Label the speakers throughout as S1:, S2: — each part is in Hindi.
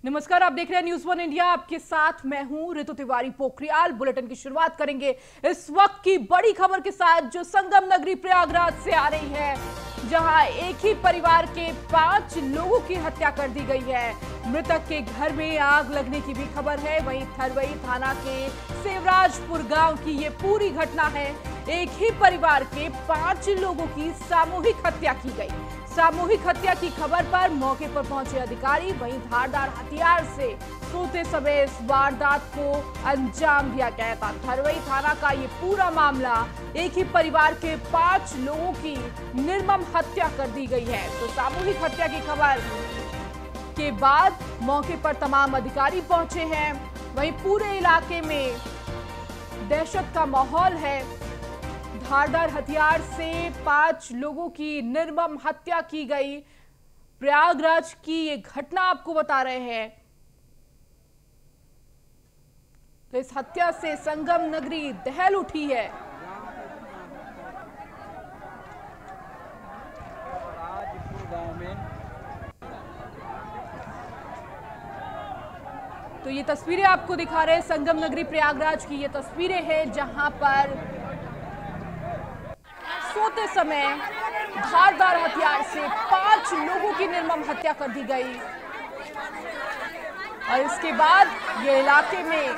S1: नमस्कार, आप देख रहे हैं न्यूज़ वन इंडिया। आपके साथ मैं हूं ऋतु तिवारी पोखरियाल। बुलेटिन की शुरुआत करेंगे इस वक्त की बड़ी खबर के साथ जो संगम नगरी प्रयागराज से आ रही है, जहां एक ही परिवार के 5 लोगों की हत्या कर दी गई है। मृतक के घर में आग लगने की भी खबर है। वहीं थरवई थाना के सेवराजपुर गांव की ये पूरी घटना है। एक ही परिवार के 5 लोगों की सामूहिक हत्या की गई। सामूहिक हत्या की खबर पर मौके पर पहुंचे अधिकारी वहीं धारदार हथियार से सोते समय इस वारदात को अंजाम दिया गया था। थरवई थाना का ये पूरा मामला, एक ही परिवार के 5 लोगों की निर्मम हत्या कर दी गई है। तो सामूहिक हत्या की खबर के बाद मौके पर तमाम अधिकारी पहुंचे हैं। वहीं पूरे इलाके में दहशत का माहौल है। धारदार हथियार से 5 लोगों की निर्मम हत्या की गई। प्रयागराज की ये घटना आपको बता रहे हैं। तो इस हत्या से संगम नगरी दहल उठी है। तो ये तस्वीरें आपको दिखा रहे हैं संगम नगरी प्रयागराज की। ये तस्वीरें हैं जहां पर सोते समय धारदार हथियार से 5 लोगों की निर्मम हत्या कर दी गई। और इसके बाद ये इलाके में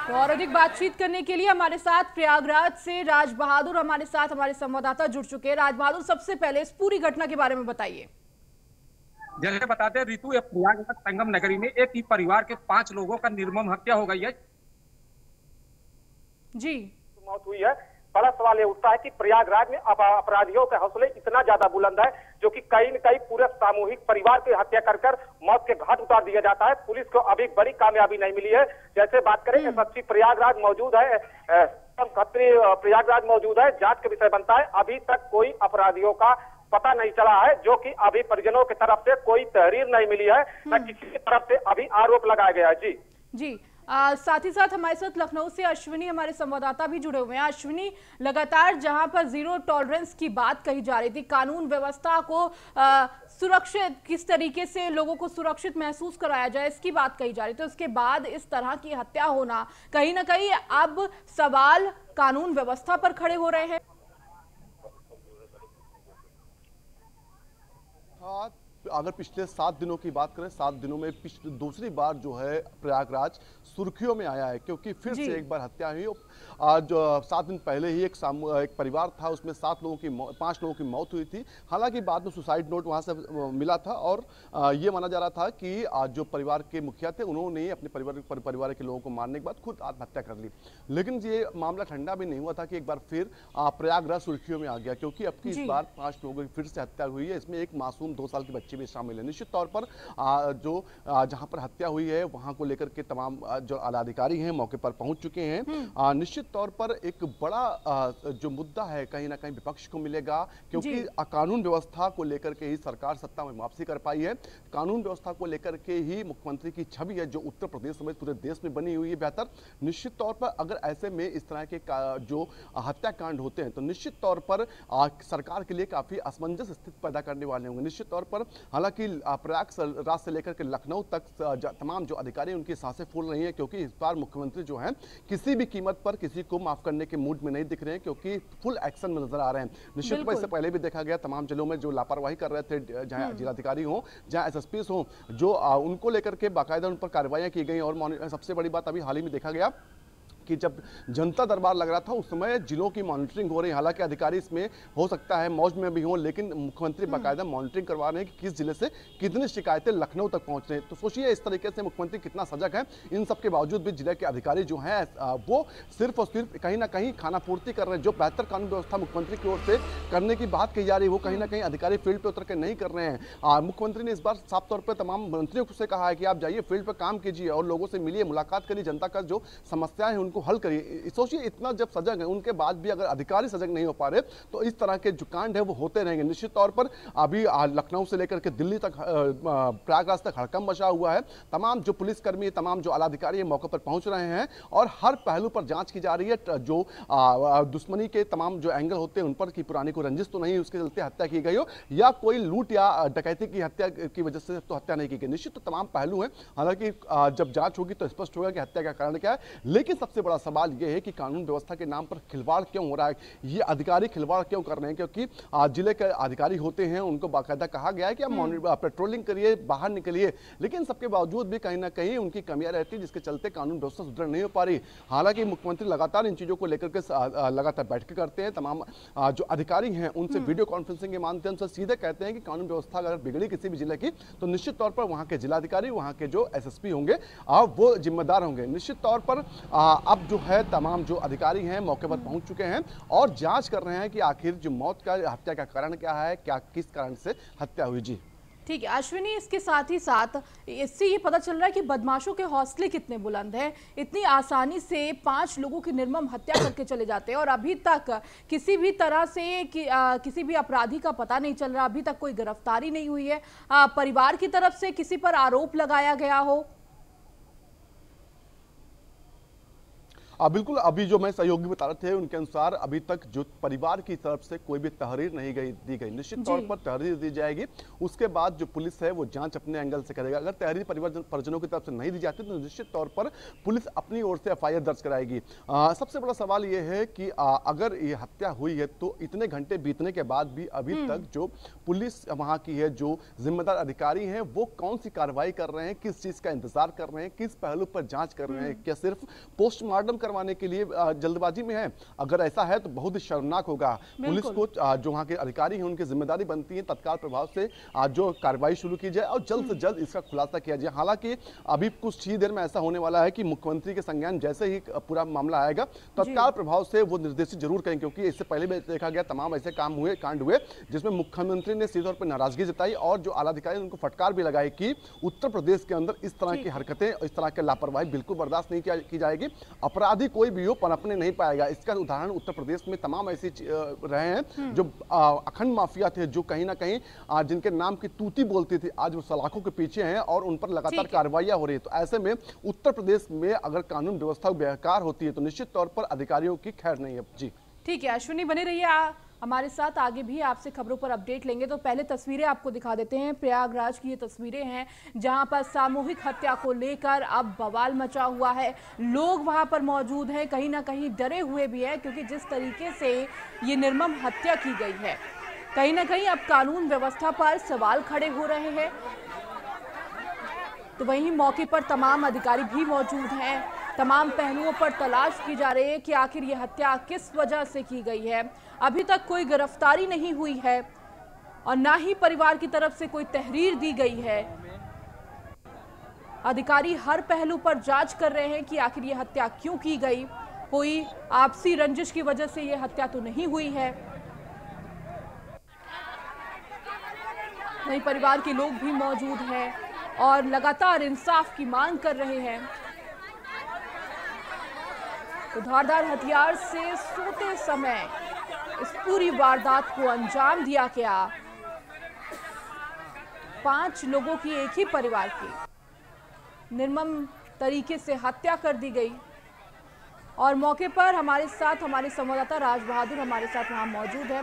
S1: तो और अधिक बातचीत करने के लिए हमारे साथ प्रयागराज से राज बहादुर हमारे साथ हमारे संवाददाता जुड़ चुके हैं। राज बहादुर, सबसे पहले इस पूरी घटना के बारे में बताइए।
S2: जैसे बताते हैं ऋतु, प्रयागराज संगम नगरी में एक ही परिवार के 5 लोगों का निर्मम हत्या हो गई है
S1: जी।
S3: मौत हुई है। बड़ा सवाल ये उठता है कि प्रयागराज में अपराधियों के हौसले इतना ज्यादा बुलंद है जो कि कहीं न कहीं पूरे सामूहिक परिवार की हत्या कर मौत के घाट उतार दिया जाता है। पुलिस को अभी बड़ी कामयाबी नहीं मिली है। जैसे बात करें, एसएसपी प्रयागराज मौजूद है, खत्री प्रयागराज मौजूद है। जांच का विषय बनता है। अभी तक कोई अपराधियों का पता नहीं चला है, जो कि अभी परिजनों की तरफ से कोई तहरीर नहीं मिली है, न किसी की तरफ से अभी आरोप लगाया गया है।
S1: जी साथ ही साथ हमारे साथ लखनऊ से अश्विनी हमारे संवाददाता भी जुड़े हुए हैं। अश्विनी, लगातार जहां पर जीरो टॉलरेंस की बात कही जा रही थी, कानून व्यवस्था को सुरक्षित, किस तरीके से लोगों को सुरक्षित महसूस कराया जाए, इसकी बात कही जा रही थी। तो उसके बाद इस तरह की हत्या होना, कहीं ना कहीं अब सवाल कानून व्यवस्था पर खड़े हो रहे हैं।
S4: अगर पिछले 7 दिनों की बात करें, 7 दिनों में दूसरी बार जो है प्रयागराज सुर्खियों में आया है, क्योंकि फिर से एक बार हत्या हुई। आज 7 दिन पहले ही एक परिवार था, उसमें 5 लोगों की मौत हुई थी। हालांकि बाद में सुसाइड नोट वहां से मिला था और ये माना जा रहा था कि जो परिवार के मुखिया थे उन्होंने अपने परिवार के लोगों को मारने के बाद खुद आत्महत्या कर ली। लेकिन ये मामला ठंडा भी नहीं हुआ था कि एक बार फिर प्रयागराज सुर्खियों में आ गया, क्योंकि अब की इस बार 5 लोगों की फिर से हत्या हुई है। इसमें एक मासूम 2 साल की बच्ची भी शामिल है। निश्चित तौर पर जहां पर हत्या हुई है वहां को लेकर के तमाम जो आलाधिकारी हैं मौके पर पहुंच चुके हैं। निश्चित तौर पर एक बड़ा जो मुद्दा है कहीं ना कहीं विपक्ष को मिलेगा, क्योंकि कानून व्यवस्था को लेकर के ही सरकार सत्ता में वापसी कर पाई है। कानून व्यवस्था को लेकर के ही मुख्यमंत्री की छवि है जो उत्तर प्रदेश समेत पूरे देश में बनी हुई है बेहतर। निश्चित तौर पर अगर ऐसे में इस तरह के जो हत्याकांड होते हैं तो निश्चित तौर पर सरकार के लिए काफी असमंजस स्थिति पैदा करने वाले होंगे। निश्चित तौर पर हालांकि प्रयागराज से लेकर के लखनऊ तक तमाम जो अधिकारी उनकी सांसें फूल रही हैं, क्योंकि इस बार मुख्यमंत्री जो हैं किसी भी कीमत पर किसी को माफ करने के मूड में नहीं दिख रहे हैं, क्योंकि फुल एक्शन में नजर आ रहे हैं। निश्चित रूप से इससे पहले भी देखा गया तमाम जिलों में जो लापरवाही कर रहे थे, जहां जिलाधिकारी हो, जहां एसएसपी हो, जो उनको लेकर के बाकायदा उन पर कार्रवाइयां की गई। और सबसे बड़ी बात अभी हाल ही में देखा गया कि जब जनता दरबार लग रहा था उस समय जिलों की मॉनिटरिंग हो रही है। हालांकि अधिकारी इसमें हो सकता है मौज में भी हों, लेकिन मुख्यमंत्री बाकायदा मॉनिटरिंग करवा रहे हैं कि किस जिले से कितनी शिकायतें लखनऊ तक पहुंच रही हैं। तो सोचिए इस तरीके से मुख्यमंत्री कितना सजग है। इन सब के बावजूद भी जिले के अधिकारी जो हैं वो सिर्फ और सिर्फ कहीं ना कहीं खाना पूर्ति कर रहे हैं। जो बेहतर कानून व्यवस्था मुख्यमंत्री की ओर से करने की बात कही जा रही है वो कहीं ना कहीं अधिकारी फील्ड पर उतर के नहीं कर रहे हैं। मुख्यमंत्री ने इस बार साफ तौर पर तमाम मंत्रियों से कहा है कि आप जाइए फील्ड पर काम कीजिए और लोगों से मिलिए, मुलाकात करिए, जनता का जो समस्याएं हैं उनको हल करिए। सोचिए इतना जब सजग है उनके बाद भी अगर अधिकारी सजग नहीं हो पा रहे तो इस तरह के जो कांड है वो होते रहेंगे। निश्चित तौर पर अभी लखनऊ से लेकर के दिल्ली तक, प्रयागराज तक हड़कंप मचा हुआ है। तमाम जो पुलिसकर्मी, तमाम जो आला अधिकारी है मौके पर पहुंच रहे हैं और हर पहलू पर जांच की जा रही है। जो दुश्मनी के तमाम जो एंगल होते हैं उन पर कि पुरानी को रंजिश तो नहीं, उसके चलते हत्या की गई हो या कोई लूट या डकैती की हत्या की वजह से तो हत्या नहीं की गई। निश्चित तो तमाम पहलू हैं। हालांकि जब जांच होगी तो स्पष्ट होगा कि हत्या का कारण क्या है। लेकिन सबसे बड़ा सवाल यह है कि कानून व्यवस्था के नाम पर खिलवाड़ क्यों हो रहा है, ये अधिकारी खिलवाड़ क्यों कर रहे हैं? क्योंकि जिले के अधिकारी होते हैं उनको बाकायदा कहा गया है कि आप पेट्रोलिंग करिए, बाहर निकलिए, लेकिन सबके बावजूद भी कहीं ना कहीं उनकी कमियां रहती है जिसके चलते कानून व्यवस्था सुदृढ़ नहीं हो पा रही। हालांकि मुख्यमंत्री लगातार इन चीजों को लेकर के लगातार बैठकें करते हैं। तमाम जो अधिकारी हैं उनसे वीडियो कॉन्फ्रेंसिंग के माध्यम से सीधे कहते हैं कि कानून व्यवस्था अगर बिगड़ी किसी भी जिले की तो निश्चित तौर पर वहां के जिलाधिकारी, वहां के जो एसएसपी होंगे वो जिम्मेदार होंगे। निश्चित तौर पर अब जो है तमाम जो अधिकारी हैं मौके पर पहुंच चुके हैं और जांच कर रहे हैं कि आखिर जो मौत का, हत्या का कारण क्या है, क्या किस कारण से हत्या हुई। जी
S1: ठीक है अश्विनी, इसके साथ ही साथ इससे ये पता चल रहा है कि बदमाशों के हौसले कितने बुलंद हैं। इतनी आसानी से 5 लोगों की निर्मम हत्या करके चले जाते हैं और अभी तक किसी भी तरह से किसी भी अपराधी का पता नहीं चल रहा, अभी तक कोई गिरफ्तारी नहीं हुई है। परिवार की तरफ से किसी पर आरोप लगाया गया हो?
S4: बिल्कुल, अभी जो मैं सहयोगी बता रहे थे उनके अनुसार अभी तक जो परिवार की तरफ से कोई भी तहरीर नहीं दी गई। निश्चित तौर पर तहरीर दी जाएगी, उसके बाद जो पुलिस है वो जांच अपने एंगल से करेगा। अगर तहरीर परिजनों की तरफ से नहीं दी जाती तो निश्चित तौर पर पुलिस अपनी ओर से एफआईआर दर्ज कराएगी। सबसे बड़ा सवाल ये है कि अगर ये हत्या हुई है तो इतने घंटे बीतने के बाद भी अभी तक जो पुलिस वहां की है, जो जिम्मेदार अधिकारी हैं वो कौन सी कार्रवाई कर रहे हैं, किस चीज का इंतजार कर रहे हैं, किस पहलू पर जांच कर रहे हैं? क्या सिर्फ पोस्टमार्टम करवाने के लिए जल्दबाजी में है? अगर ऐसा है तो बहुत ही शर्मनाक होगा। पुलिस को जो वहां के अधिकारी हैं उनकी जिम्मेदारी बनती है तत्काल प्रभाव से जो कार्रवाई शुरू की जाए और जल्द से जल्द इसका खुलासा किया जाए। हालांकि अभी कुछ ही देर में ऐसा होने वाला है कि मुख्यमंत्री के संज्ञान जैसे ही पूरा मामला आएगा तत्काल प्रभाव से वो निर्देशित जरूर करें, क्योंकि इससे पहले भी देखा गया तमाम ऐसे कांड हुए जिसमें मुख्यमंत्री ने सीधे तौर पर नाराजगी जताई और जो आला अधिकारी उनको फटकार भी लगाई कि उत्तर प्रदेश के अंदर इस तरह की हरकतें, इस तरह की लापरवाही बिल्कुल बर्दाश्त नहीं की जाएगी। अपराधी कोई भी हो पनपने नहीं पाएगा। इसका उदाहरण उत्तर प्रदेश में तमाम ऐसे रहे हैं जो अखंड माफिया थे, जो कहीं ना कहीं जिनके नाम की तूती बोलती थी, आज वो सलाखों के पीछे हैं और उन पर लगातार कार्रवाइयां हो रही है। तो ऐसे में उत्तर प्रदेश में अगर कानून व्यवस्था बेकार होती है तो निश्चित तौर पर अधिकारियों की खैर नहीं है। जी
S1: ठीक है अश्विनी, बने रहिए हमारे साथ, आगे भी आपसे खबरों पर अपडेट लेंगे। तो पहले तस्वीरें आपको दिखा देते हैं। प्रयागराज की ये तस्वीरें हैं जहां पर सामूहिक हत्या को लेकर अब बवाल मचा हुआ है। लोग वहां पर मौजूद हैं, कहीं ना कहीं डरे हुए भी हैं, क्योंकि जिस तरीके से ये निर्मम हत्या की गई है कहीं ना कहीं अब कानून व्यवस्था पर सवाल खड़े हो रहे हैं। तो वहीं मौके पर तमाम अधिकारी भी मौजूद हैं। तमाम पहलुओं पर तलाश की जा रही है कि आखिर ये हत्या किस वजह से की गई है। अभी तक कोई गिरफ्तारी नहीं हुई है और ना ही परिवार की तरफ से कोई तहरीर दी गई है। अधिकारी हर पहलू पर जांच कर रहे हैं कि आखिर ये हत्या क्यों की गई। कोई आपसी रंजिश की वजह से ये हत्या तो नहीं हुई है। वहीं परिवार के लोग भी मौजूद हैं और लगातार इंसाफ की मांग कर रहे हैं। तो धारदार हथियार से सोते समय इस पूरी वारदात को अंजाम दिया गया। 5 लोगों की एक ही परिवार की निर्मम तरीके से हत्या कर दी गई। और मौके पर हमारे साथ हमारे संवाददाता राज बहादुर हमारे साथ वहां मौजूद है।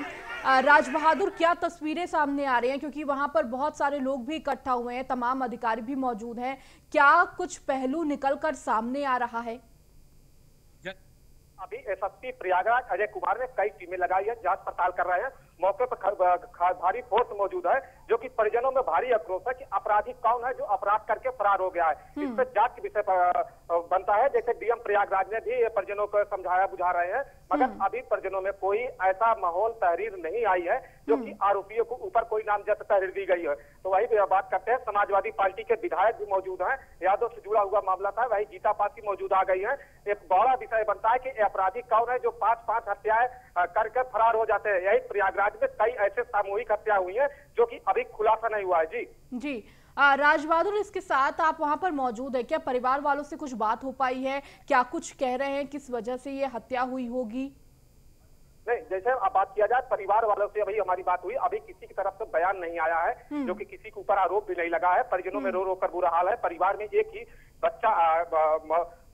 S1: राज बहादुर, क्या तस्वीरें सामने आ रही हैं, क्योंकि वहां पर बहुत सारे लोग भी इकट्ठा हुए हैं, तमाम अधिकारी भी मौजूद हैं, क्या कुछ पहलू निकलकर सामने आ रहा है?
S3: अभी एसएसपी प्रयागराज अजय कुमार ने कई टीमें लगाई है, जांच पड़ताल कर रहे हैं। मौके पर भारी फोर्स मौजूद है, जो कि परिजनों में भारी आक्रोश है कि अपराधी कौन है जो अपराध करके फरार हो गया है। इस पर जांच के विषय पर बनता है। जैसे डीएम प्रयागराज ने भी परिजनों को समझाया बुझा रहे हैं, मगर अभी परिजनों में कोई ऐसा माहौल, तहरीर नहीं आई है जो कि आरोपियों को ऊपर कोई नामजद तहरीर दी गई है। तो वही बात करते हैं, समाजवादी पार्टी के विधायक भी मौजूद हैं। यादव से जुड़ा हुआ मामला था, वही जीता पासी मौजूद आ गई है। एक बड़ा विषय बनता है कि अपराधी कौन है जो 5-5 हत्याएं करके फरार हो जाते हैं। यही प्रयागराज में कई ऐसे सामूहिक हत्या हुई है जो कि अभी खुलासा नहीं हुआ है। जी
S1: राज बहादुर, इसके साथ आप वहां पर मौजूद है, क्या परिवार वालों से कुछ बात हो पाई है? क्या कुछ कह रहे हैं, किस वजह से ये हत्या हुई होगी?
S3: नहीं, जैसे अब बात किया जाए परिवार वालों से अभी हमारी बात हुई, अभी किसी की तरफ से बयान नहीं आया है, जो कि किसी के ऊपर आरोप भी नहीं लगा है। परिजनों में रो रो कर बुरा हाल है। परिवार में एक ही बच्चा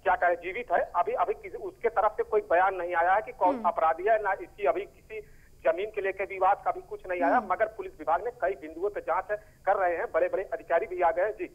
S3: क्या कहे जीवित है। अभी उसके तरफ से कोई बयान नहीं आया है कि कौन अपराधी है, ना इसकी अभी किसी जमीन के लेकर विवाद का भी कुछ नहीं आया। मगर पुलिस विभाग ने कई बिंदुओं पर जांच कर रहे हैं, बड़े बड़े अधिकारी भी आ गए। जी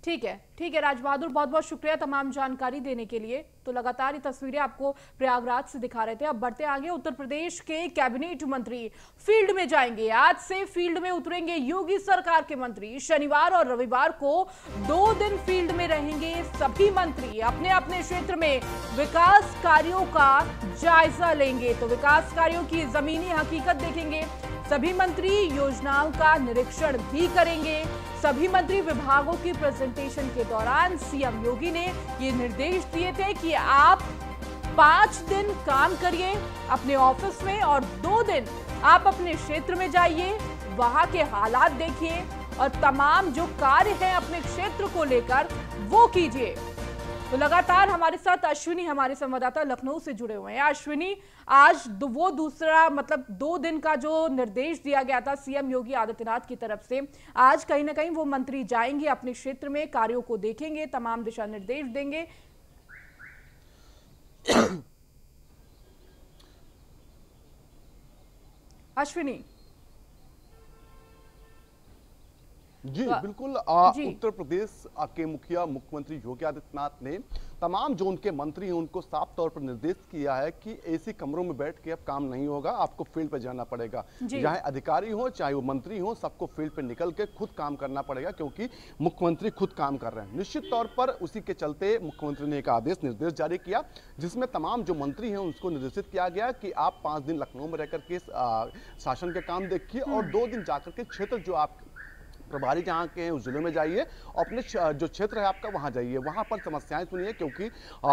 S1: ठीक है राज बहादुर, बहुत बहुत शुक्रिया तमाम जानकारी देने के लिए। तो लगातार ये तस्वीरें आपको प्रयागराज से दिखा रहे थे। अब बढ़ते आगे, उत्तर प्रदेश के कैबिनेट मंत्री फील्ड में जाएंगे। आज से फील्ड में उतरेंगे योगी सरकार के मंत्री। शनिवार और रविवार को 2 दिन फील्ड में रहेंगे सभी मंत्री। अपने अपने क्षेत्र में विकास कार्यों का जायजा लेंगे, तो विकास कार्यों की जमीनी हकीकत देखेंगे। सभी मंत्री योजनाओं का निरीक्षण भी करेंगे। सभी मंत्री विभागों की प्रेजेंटेशन के दौरान सीएम योगी ने ये निर्देश दिए थे कि आप 5 दिन काम करिए अपने ऑफिस में और 2 दिन आप अपने क्षेत्र में जाइए, वहां के हालात देखिए और तमाम जो कार्य हैं अपने क्षेत्र को लेकर वो कीजिए। तो लगातार हमारे साथ अश्विनी, हमारे संवाददाता लखनऊ से जुड़े हुए हैं। अश्विनी, आज वो दूसरा 2 दिन का जो निर्देश दिया गया था सीएम योगी आदित्यनाथ की तरफ से, आज कहीं ना कहीं वो मंत्री जाएंगे अपने क्षेत्र में, कार्यों को देखेंगे, तमाम दिशा निर्देश देंगे। अश्विनी
S4: जी बिल्कुल। उत्तर प्रदेश के मुखिया मुख्यमंत्री योगी आदित्यनाथ ने तमाम जो उनके मंत्री हैं उनको साफ तौर पर निर्देश किया है कि ऐसी कमरों में बैठ के अब काम नहीं होगा, आपको फील्ड पे जाना पड़ेगा। चाहे अधिकारी हो चाहे वो मंत्री हो, सबको फील्ड पे निकल के खुद काम करना पड़ेगा, क्योंकि मुख्यमंत्री खुद काम कर रहे हैं। निश्चित तौर पर उसी के चलते मुख्यमंत्री ने एक निर्देश जारी किया, जिसमें तमाम जो मंत्री हैं उनको निर्देशित किया गया कि आप 5 दिन लखनऊ में रहकर के शासन के काम देखिए और 2 दिन जाकर के क्षेत्र जो आप प्रभारी जहाँ के हैं उस जिलों में जाइए, अपने जो क्षेत्र है आपका वहाँ जाइए, वहाँ पर समस्याएं सुनिए, क्योंकि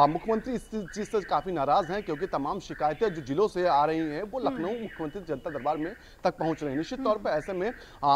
S4: मुख्यमंत्री इस चीज़ से काफ़ी नाराज़ हैं, क्योंकि तमाम शिकायतें जो जिलों से आ रही हैं वो लखनऊ मुख्यमंत्री जनता दरबार में तक पहुँच रही हैं। निश्चित तौर पर ऐसे में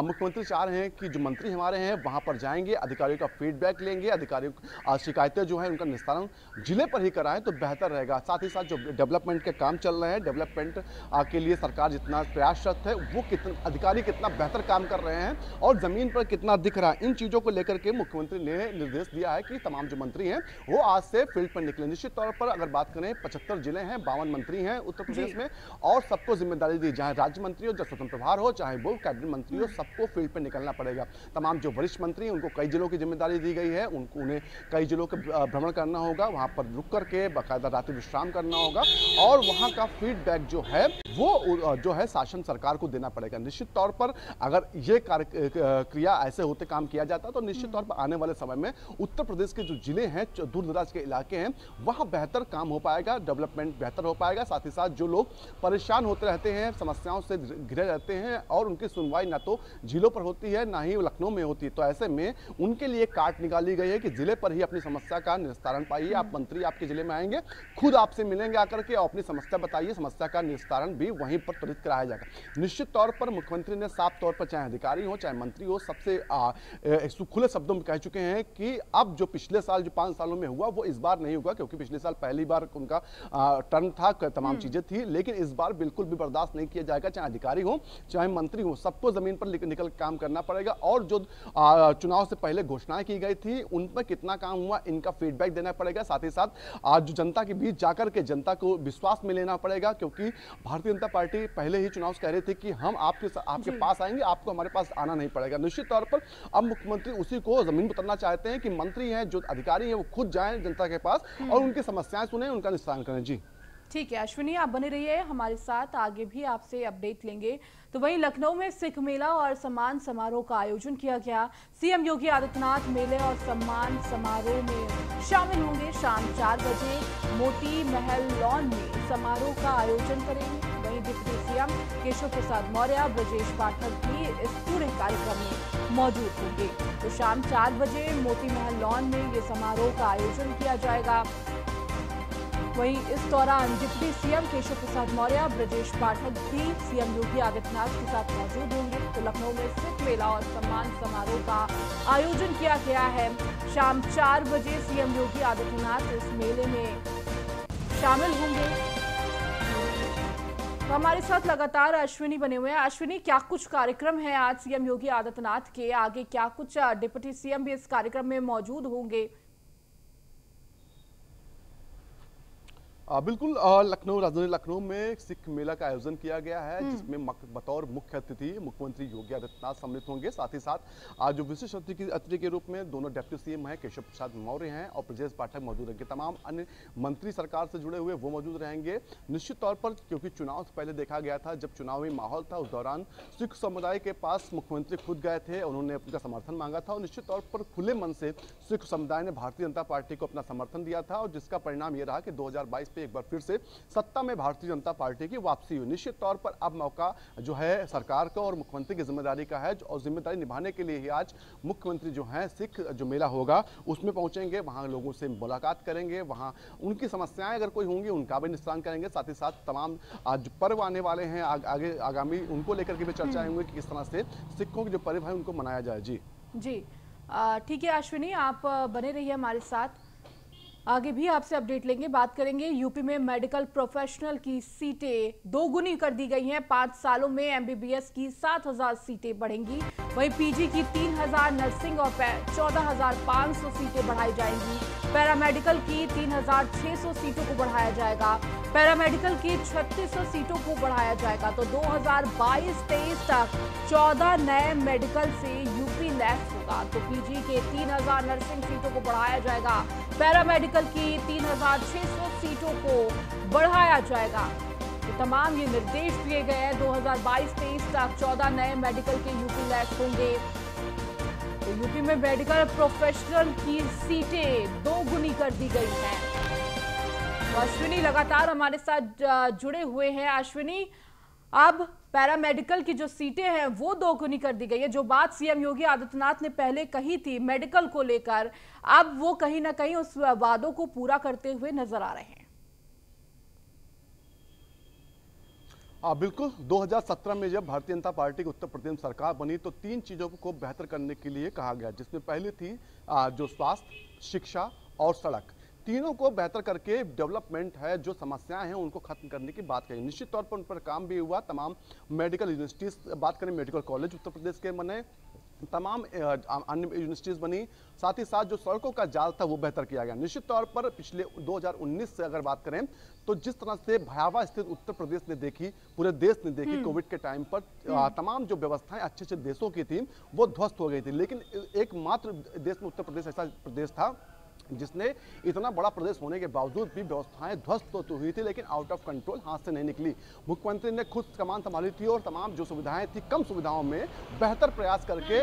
S4: मुख्यमंत्री चाह रहे हैं कि जो मंत्री हमारे हैं वहाँ पर जाएंगे, अधिकारियों का फीडबैक लेंगे, अधिकारियों शिकायतें जो है उनका निस्तारण जिले पर ही कराएं तो बेहतर रहेगा। साथ ही साथ जो डेवलपमेंट के काम चल रहे हैं, डेवलपमेंट के लिए सरकार जितना प्रयासरत है, वो अधिकारी कितना बेहतर काम कर रहे हैं और जमीन पर कितना दिख रहा है, इन चीजों को लेकर के मुख्यमंत्री ने निर्देश दिया है कि तमाम जो मंत्री हैं वो आज से फील्ड पर निकले। निश्चित तौर पर अगर बात करें 75 जिले हैं, 52 मंत्री हैं उत्तर प्रदेश में और सबको जिम्मेदारी दी, चाहे राज्य मंत्री हो, चाहे स्वतंत्र प्रभार हो, चाहे वो कैबिनेट मंत्री हो, सबको फील्ड पर निकलना पड़ेगा। तमाम जो वरिष्ठ मंत्री हैं उनको कई जिलों की जिम्मेदारी दी गई है, उन्हें कई जिलों का भ्रमण करना होगा, वहां पर रुक करके बाकायदा रात्रि विश्राम करना होगा और वहां का फीडबैक जो है वो जो है शासन सरकार को देना पड़ेगा। निश्चित तौर पर अगर ये क्रिया ऐसे होते काम किया जाता तो निश्चित तौर पर आने वाले समय में उत्तर प्रदेश के जो जिले हैं, दूर दराज के इलाके हैं, वहां बेहतर काम हो पाएगा, डेवलपमेंट बेहतर हो पाएगा। साथ ही साथ जो लोग परेशान होते रहते हैं, समस्याओं से घिरे रहते हैं और उनकी सुनवाई ना तो जिलों पर होती है ना ही लखनऊ में होती है, तो ऐसे में उनके लिए काट निकाली गई है कि जिले पर ही अपनी समस्या का निस्तारण पाइए। आप मंत्री आपके जिले में आएंगे, खुद आपसे मिलेंगे आकर के और अपनी समस्या बताइए, समस्या का निस्तारण भी वहीं पर त्वरित कराया जाएगा। निश्चित तौर पर मुख्यमंत्री ने साफ तौर पर चाहे अधिकारी हो चाहे मंत्री हो, सबसे खुले शब्दों में कह चुके हैं कि अब जो पिछले साल जो 5 सालों में हुआ वो इस बार नहीं होगा, क्योंकि पिछले साल पहली बार उनका टर्न था, तमाम चीजें थी, लेकिन इस बार बिल्कुल भी बर्दाश्त नहीं किया जाएगा। चाहे अधिकारी हो चाहे मंत्री हो, सबको जमीन पर निकल काम करना पड़ेगा और जो चुनाव से पहले घोषणाएं की गई थी उन पर कितना काम हुआ इनका फीडबैक देना पड़ेगा। साथ ही साथ आज जो जनता के बीच जाकर के जनता को विश्वास में लेना पड़ेगा, क्योंकि भारतीय जनता पार्टी पहले ही चुनाव कह रही थी कि हम आपके पास आएंगे, आपको हमारे पास आना नहीं पड़ेगा। निश्चित तौर पर अब मुख्यमंत्री उसी को जमीन पर उतरना चाहते हैं कि मंत्री हैं, जो अधिकारी हैं, वो खुद जाएं जनता के पास और उनकी समस्याएं सुने, उनका निस्तारण करें। जी
S1: ठीक है अश्विनी, आप बने रहिए हमारे साथ, आगे भी आपसे अपडेट लेंगे। तो वहीं लखनऊ में सिख मेला और सम्मान समारोह का आयोजन किया गया। सीएम योगी आदित्यनाथ मेले और सम्मान समारोह में शामिल होंगे। शाम 4 बजे मोती महल लॉन में समारोह का आयोजन करेंगे। वहीं डिप्टी सीएम केशव प्रसाद मौर्य, ब्रजेश पाठक भी इस पूरे कार्यक्रम में मौजूद होंगे। तो शाम 4 बजे मोती महल लॉन में ये समारोह का आयोजन किया जाएगा। वहीं इस दौरान डिप्टी सीएम केशव प्रसाद मौर्य, ब्रजेश पाठक भी सीएम योगी आदित्यनाथ के साथ मौजूद होंगे। तो लखनऊ में सिख मेला और सम्मान समारोह का आयोजन किया गया है। शाम 4 बजे सीएम योगी आदित्यनाथ इस मेले में शामिल होंगे। तो हमारे साथ लगातार अश्विनी बने हुए हैं। अश्विनी, क्या कुछ कार्यक्रम है आज सीएम योगी आदित्यनाथ के? आगे क्या कुछ डिप्टी सीएम भी इस कार्यक्रम में मौजूद होंगे?
S4: बिल्कुल, लखनऊ, राजधानी लखनऊ में सिख मेला का आयोजन किया गया है, जिसमें बतौर मुख्य अतिथि मुख्यमंत्री योगी आदित्यनाथ सम्मिलित होंगे। साथ ही साथ आज जो विशिष्ट अतिथि के रूप में दोनों डिप्टी सीएम हैं, केशव प्रसाद मौर्य हैं और ब्रजेश पाठक मौजूद रहेंगे। तमाम अन्य मंत्री सरकार से जुड़े हुए वो मौजूद रहेंगे। निश्चित तौर पर क्योंकि चुनाव से पहले देखा गया था, जब चुनावी माहौल था, उस दौरान सिख समुदाय के पास मुख्यमंत्री खुद गए थे, उन्होंने उनका समर्थन मांगा था और निश्चित तौर पर खुले मन से सिख समुदाय ने भारतीय जनता पार्टी को अपना समर्थन दिया था और जिसका परिणाम ये रहा कि 2022 पे एक बार फिर से सत्ता में भारतीय जनता पार्टी की वापसी हुई। निश्चित तौर पर अब मौका जो है सरकार का और मुख्यमंत्री की जिम्मेदारी का है और जिम्मेदारी निभाने के लिए ही आज मुख्यमंत्री जो है सिख जो मेला होगा उसमें पहुंचेंगे, वहां लोगों से मुलाकात करेंगे, वहां उनकी समस्याएं अगर कोई होंगी उनका भी निस्तारण करेंगे। साथ ही साथ तमाम आज पर्व आने वाले हैं आगे आगामी, उनको लेकर के भी चर्चा होंगी कि किस तरह से सिखों के जो पर्व है उनको मनाया जाए। जी
S1: ठीक है अश्विनी, आप बने रहिए हमारे साथ, आगे भी आपसे अपडेट लेंगे। बात करेंगे यूपी में मेडिकल प्रोफेशनल की सीटें दोगुनी कर दी गई हैं। 5 सालों में एमबीबीएस की 7,000 सीटें बढ़ेंगी। वहीं पीजी की 3,000, नर्सिंग और 14,500 सीटें बढ़ाई जाएंगी। पैरामेडिकल की 3,600 सीटों को बढ़ाया जाएगा। पैरामेडिकल की 3,600 सीटों को बढ़ाया जाएगा। तो 2022-23 तक 14 नए मेडिकल से यूपी लैस होगा। तो पीजी के 3,000 नर्सिंग सीटों को बढ़ाया जाएगा। पैरामेडिकल की 3,600 सीटों को बढ़ाया जाएगा। तो तमाम ये निर्देश दिए गए हैं। 2022-23 तक 14 नए मेडिकल के यूपी लैस होंगे। तो यूपी में मेडिकल प्रोफेशनल की सीटें दोगुनी कर दी गई हैं। तो अश्विनी लगातार हमारे साथ जुड़े हुए हैं। अश्विनी, अब पैरामेडिकल की जो सीटें हैं वो दोगुनी कर दी गई है। जो बात सीएम योगी आदित्यनाथ ने पहले कही थी मेडिकल को लेकर, अब वो कहीं ना कहीं उस वादों को पूरा करते हुए नजर आ रहे हैं।
S4: बिल्कुल, 2017 में जब भारतीय जनता पार्टी की उत्तर प्रदेश में सरकार बनी तो 3 चीजों को बेहतर करने के लिए कहा गया, जिसमें पहली थी जो स्वास्थ्य, शिक्षा और सड़क। तीनों को बेहतर करके डेवलपमेंट है, जो समस्याएं हैं उनको खत्म करने की बात कही। निश्चित तौर पर उन पर काम भी हुआ। तमाम मेडिकल यूनिवर्सिटीज, बात करें मेडिकल कॉलेज उत्तर प्रदेश के बने, तमाम अन्य यूनिवर्सिटीज बनी। साथ ही साथ जो सड़कों का जाल था वो बेहतर किया गया। निश्चित तौर पर पिछले 2019 से अगर बात करें तो जिस तरह से भयावह स्थिति उत्तर प्रदेश ने देखी, पूरे देश ने देखी कोविड के टाइम पर, तमाम जो व्यवस्थाएं अच्छे अच्छे देशों की थी वो ध्वस्त हो गई थी। लेकिन एकमात्र देश में उत्तर प्रदेश ऐसा प्रदेश था जिसने इतना बड़ा प्रदेश होने के बावजूद भी व्यवस्थाएं ध्वस्त तो हुई थी लेकिन आउट ऑफ कंट्रोल, हाथ से नहीं निकली। मुख्यमंत्री ने खुद कमान संभाली थी और तमाम जो सुविधाएं थी कम सुविधाओं में बेहतर प्रयास करके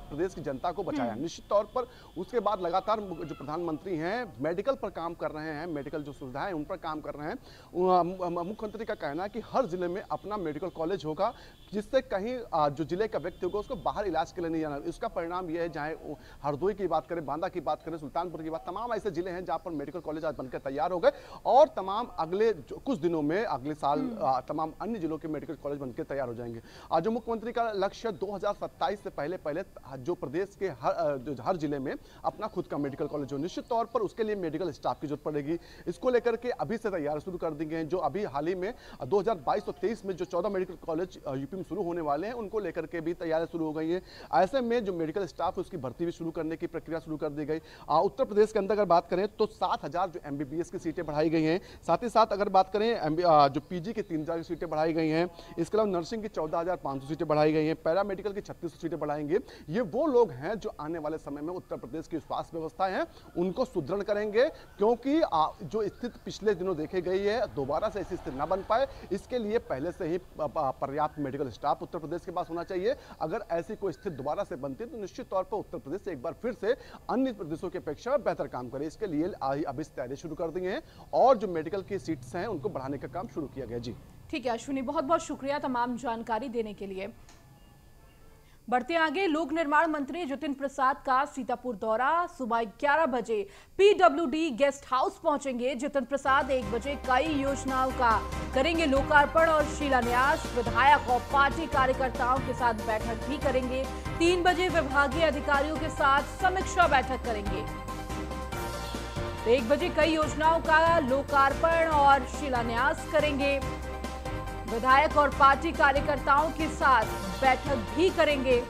S4: प्रदेश की जनता को बचाया। निश्चित तौर पर उसके बाद लगातार जो प्रधानमंत्री हैं मेडिकल पर काम कर रहे हैं, मेडिकल जो सुविधाएं उन पर काम कर रहे हैं। मुख्यमंत्री का कहना है कि हर जिले में अपना मेडिकल कॉलेज होगा, जिससे कहीं जो जिले का व्यक्ति होगा उसको बाहर इलाज के लिए नहीं जाना। इसका परिणाम यह है, चाहे हरदोई की बात करें, बांदा की बात करें, सुल्तानपुर की बात, तमाम ऐसे जिले हैं जहां पर मेडिकल कॉलेज आज बनकर तैयार हो गए और तमाम अगले कुछ दिनों में, अगले साल तमाम अन्य जिलों के मेडिकल कॉलेज बनकर तैयार हो जाएंगे। आज जो मुख्यमंत्री का लक्ष्य 2027 से पहले जो प्रदेश के हर जिले में अपना खुद का मेडिकल कॉलेज हो। निश्चित तौर पर उसके लिए मेडिकल स्टाफ की जरूरत पड़ेगी। इसको लेकर के अभी से तैयारी शुरू कर दी गई है। जो अभी हाल ही में 2022 और 23 में जो 14 मेडिकल कॉलेज यूपी में शुरू होने वाले हैं उनको लेकर के भी तैयारी शुरू हो गई है। ऐसे में जो मेडिकल स्टाफ है उसकी भर्ती भी शुरू करने की प्रक्रिया शुरू कर दी गई। उत्तर प्रदेश के अंदर अगर बात करें तो 7,000 जो एमबीबीएस की सीटें बढ़ाई गई हैं। साथ ही साथ अगर बात करें जो पीजी की 3,000 की सीटें बढ़ाई गई हैं। इसके अलावा नर्सिंग की 14,500 सीटें बढ़ाई गई हैं। पैरामेडिकल की 3600 सीटें बढ़ाएंगे। ये वो लोग हैं जो आने वाले समय में उत्तर प्रदेश की स्वास्थ्य व्यवस्था है उनको सुदृढ़ करेंगे, क्योंकि जो स्थिति पिछले दिनों देखी गई है दोबारा से ऐसी स्थिति न बन पाए, इसके लिए पहले से ही पर्याप्त मेडिकल स्टाफ उत्तर प्रदेश के पास होना चाहिए। अगर ऐसी कोई स्थिति दोबारा से बनती है तो निश्चित तौर पर उत्तर प्रदेश एक बार फिर से अन्य प्रदेशों की अपेक्षा बेहतर काम करे। इसके लिए अभी तैयारी शुरू कर दी है और जो मेडिकल की सीट्स हैं उनको बढ़ाने का काम शुरू किया गया। जी
S1: ठीक है अश्विनी, बहुत बहुत शुक्रिया तमाम जानकारी देने के लिए। बढ़ते आगे, लोक निर्माण मंत्री जितिन प्रसाद का सीतापुर दौरा। सुबह 11 बजे पीडब्ल्यूडी गेस्ट हाउस पहुंचेंगे जितिन प्रसाद। 1 बजे कई योजनाओं का करेंगे लोकार्पण और शिलान्यास। विधायक और पार्टी कार्यकर्ताओं के साथ बैठक भी करेंगे। 3 बजे विभागीय अधिकारियों के साथ समीक्षा बैठक करेंगे। 1 बजे कई योजनाओं का लोकार्पण और शिलान्यास करेंगे। विधायक और पार्टी कार्यकर्ताओं के साथ बैठक भी करेंगे।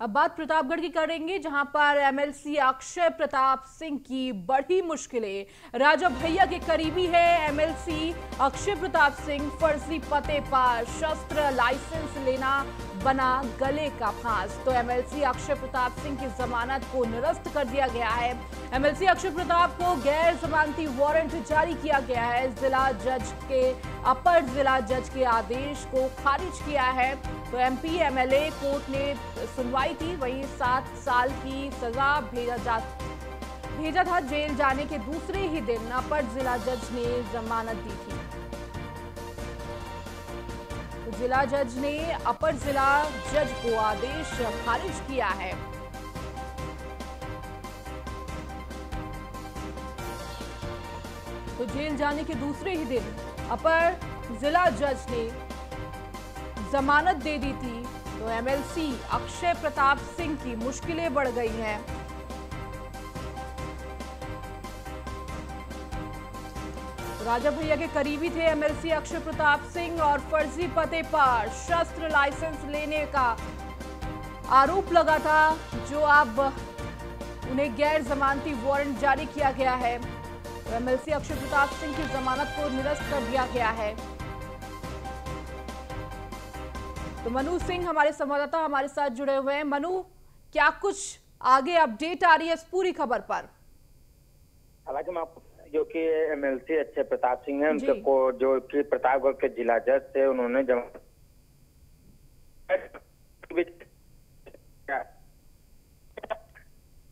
S1: अब बात प्रतापगढ़ की करेंगे, जहां पर एमएलसी अक्षय प्रताप सिंह की बड़ी मुश्किलें। राजा भैया के करीबी है एमएलसी अक्षय प्रताप सिंह। फर्जी पते पर शस्त्र लाइसेंस लेना बना गले का फांस। तो एमएलसी अक्षय प्रताप सिंह की जमानत को निरस्त कर दिया गया है। एमएलसी अक्षय प्रताप को गैर जमानती वारंट जारी किया गया है। अपर जिला जज के आदेश को खारिज किया है। तो एमपी एमएलए कोर्ट ने सुनवाई थी। वहीं 7 साल की सजा भेजा था। जेल जाने के दूसरे ही दिन अपर जिला जज ने जमानत दी थी। तो जिला जज ने अपर जिला जज को आदेश खारिज किया है। तो जेल जाने के दूसरे ही दिन अपर जिला जज ने जमानत दे दी थी। तो एमएलसी अक्षय प्रताप सिंह की मुश्किलें बढ़ गई हैं। राजा भैया के करीबी थे एमएलसी अक्षय प्रताप सिंह और फर्जी पते पर शस्त्र लाइसेंस लेने का आरोप लगा था, जो अब उन्हें गैर जमानती वारंट जारी किया गया है। तो एमएलसी अक्षय प्रताप सिंह की जमानत को निरस्त कर दिया गया है। तो मनु सिंह हमारे संवाददाता हमारे साथ जुड़े हुए हैं। मनु, क्या कुछ आगे अपडेट आ रही है इस पूरी खबर पर?
S5: हालांकि मैं जो कि एमएलसी अक्षय प्रताप सिंह है, उनके को जो कि प्रतापगढ़ के जिला जज थे, उन्होंने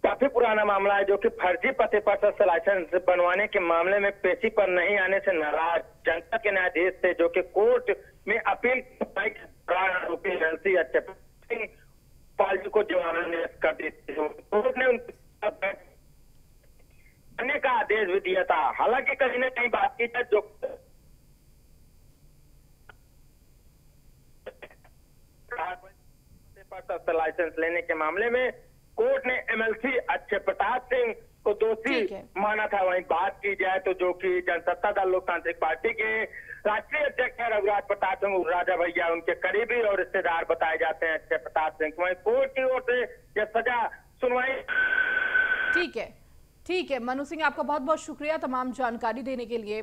S5: काफी पुराना मामला है, जो कि फर्जी पते पर शस्त्र लाइसेंस बनवाने के मामले में पेशी पर नहीं आने से नाराज जनता के न्यायाधीश थे, जो कि कोर्ट में अपील आरोपी एमएलसी अक्षय सिंह पार्टी को जमानत कर दी थी। कोर्ट ने उनके का आदेश भी दिया था। हालांकि कहीं न कहीं बात की जाए जो लाइसेंस लेने के मामले में कोर्ट ने एमएलसी अक्षय प्रताप सिंह को दोषी माना था। वहीं बात की जाए तो जो कि जनसत्ता दल लोकतांत्रिक पार्टी के राष्ट्रीय अध्यक्ष है रघुराज प्रताप सिंह, राजा भैया उनके करीबी और रिश्तेदार बताए जाते हैं अक्षय प्रताप सिंह। वहीं कोर्ट की ओर से यह सजा सुनवाई।
S1: ठीक है मनु सिंह, आपका बहुत बहुत शुक्रिया तमाम जानकारी देने के लिए।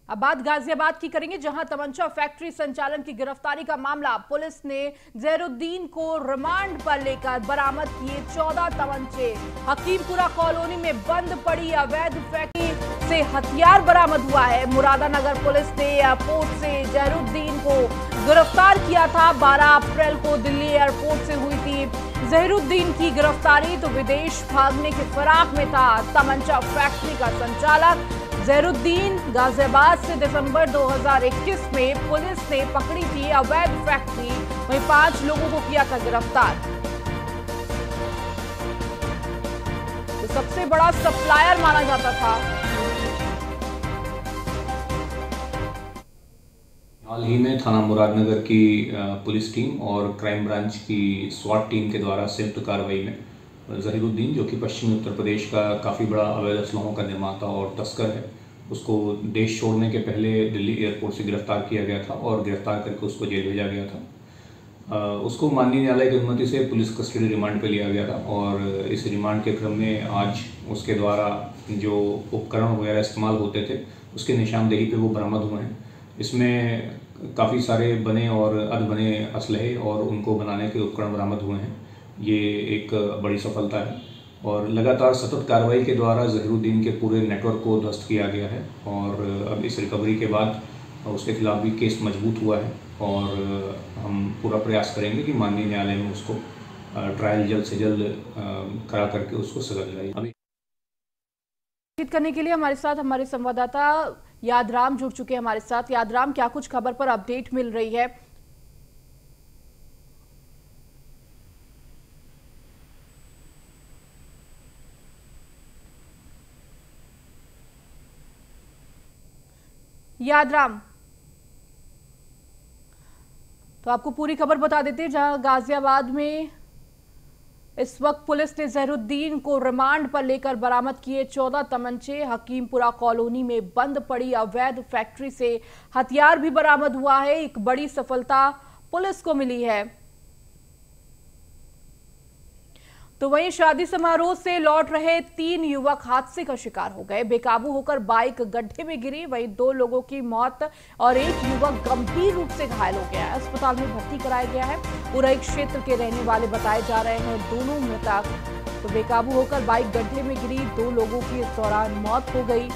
S1: अब बात गाजियाबाद की करेंगे, जहां तमंचा फैक्ट्री संचालन की गिरफ्तारी का मामला। पुलिस ने जहरुद्दीन को रिमांड पर लेकर बरामद किए 14 तमंचे। हकीमपुरा कॉलोनी में बंद पड़ी अवैध फैक्ट्री से हथियार बरामद हुआ है। मुरादानगर पुलिस ने एयरपोर्ट से जहरुद्दीन को गिरफ्तार किया था। 12 अप्रैल को दिल्ली एयरपोर्ट से हुई थी जहरुद्दीन की गिरफ्तारी। तो विदेश भागने के फिराक में था तमंचा फैक्ट्री का संचालक जहरुद्दीन। गाजियाबाद से दिसंबर 2021 में पुलिस ने पकड़ी थी अवैध फैक्ट्री। वहीं 5 लोगों को किया था गिरफ्तार। तो सबसे बड़ा सप्लायर माना जाता था।
S6: हाल ही में थाना मुरादनगर की पुलिस टीम और क्राइम ब्रांच की स्वाट टीम के द्वारा संयुक्त कार्रवाई में जहीरुद्दीन, जो कि पश्चिमी उत्तर प्रदेश का काफ़ी बड़ा अवैध असलहों का निर्माता और तस्कर है, उसको देश छोड़ने के पहले दिल्ली एयरपोर्ट से गिरफ्तार किया गया था और गिरफ्तार करके उसको जेल भेजा गया था। उसको माननीय न्यायालय की अनुमति से पुलिस कस्टडी रिमांड पे लिया गया था और इस रिमांड के क्रम में आज उसके द्वारा जो उपकरण वगैरह इस्तेमाल होते थे उसके निशानदेही पे वो बरामद हुए हैं। इसमें काफ़ी सारे बने और अधबने असलहे और उनको बनाने के उपकरण बरामद हुए हैं। ये एक बड़ी सफलता है और लगातार सतत कार्रवाई के द्वारा जहीरुद्दीन के पूरे नेटवर्क को ध्वस्त किया गया है और अब इस रिकवरी के बाद उसके खिलाफ भी केस मजबूत हुआ है और हम पूरा प्रयास करेंगे कि माननीय न्यायालय में उसको ट्रायल जल्द से जल्द करा करके उसको सजा दिलाई।
S1: करने के लिए हमारे साथ हमारे संवाददाता यादराम जुड़ चुके हैं हमारे साथ। यादराम, क्या कुछ खबर पर अपडेट मिल रही है? यादराम, तो आपको पूरी खबर बता देते हैं, जहां गाजियाबाद में इस वक्त पुलिस ने जहरूद्दीन को रिमांड पर लेकर बरामद किए 14 तमंचे। हकीमपुरा कॉलोनी में बंद पड़ी अवैध फैक्ट्री से हथियार भी बरामद हुआ है। एक बड़ी सफलता पुलिस को मिली है। तो वहीं शादी समारोह से लौट रहे 3 युवक हादसे का शिकार हो गए। बेकाबू होकर बाइक गड्ढे में गिरी। वहीं 2 लोगों की मौत और एक युवक गंभीर रूप से घायल हो गया है। अस्पताल में भर्ती कराया गया है। पूरा एक क्षेत्र के रहने वाले बताए जा रहे हैं दोनों मृतक। तो बेकाबू होकर बाइक गड्ढे में गिरी, 2 लोगों की इस दौरान मौत हो गई।